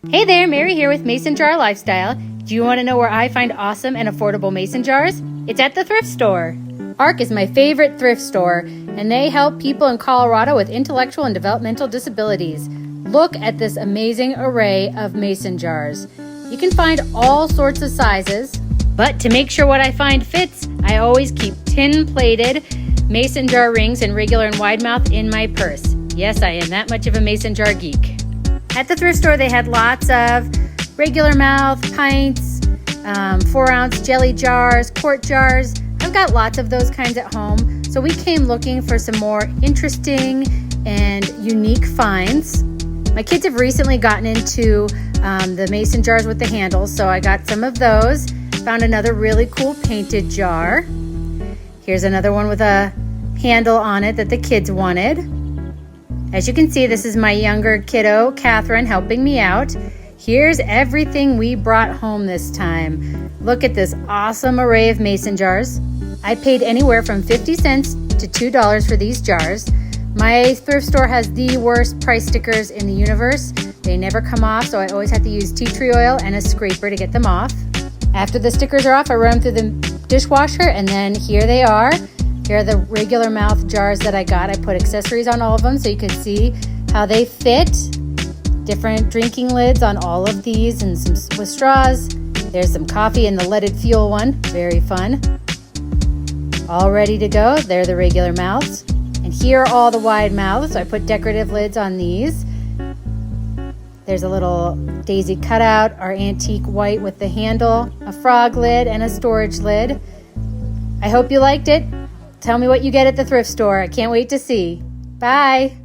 Hey there, Mary here with Mason Jar Lifestyle. Do you want to know where I find awesome and affordable mason jars? It's at the thrift store. ARC is my favorite thrift store, and they help people in Colorado with intellectual and developmental disabilities. Look at this amazing array of mason jars. You can find all sorts of sizes, but to make sure what I find fits, I always keep tin-plated mason jar rings in regular and wide mouth in my purse. Yes, I am that much of a mason jar geek. At the thrift store, they had lots of regular mouth, pints, 4-ounce jelly jars, quart jars. I've got lots of those kinds at home. So we came looking for some more interesting and unique finds. My kids have recently gotten into the mason jars with the handles, so I got some of those. Found another really cool painted jar. Here's another one with a handle on it that the kids wanted. As you can see, this is my younger kiddo, Catherine, helping me out. Here's everything we brought home this time. Look at this awesome array of mason jars. I paid anywhere from 50 cents to $2 for these jars. My thrift store has the worst price stickers in the universe. They never come off, so I always have to use tea tree oil and a scraper to get them off. After the stickers are off, I run them through the dishwasher, and then here they are. Here are the regular mouth jars that I got. I put accessories on all of them so you can see how they fit. Different drinking lids on all of these and some with straws. There's some coffee in the leaded fuel one. Very fun. All ready to go. They're the regular mouths. And here are all the wide mouths. So I put decorative lids on these. There's a little daisy cutout, our antique white with the handle, a frog lid, and a storage lid. I hope you liked it. Tell me what you get at the thrift store. I can't wait to see. Bye.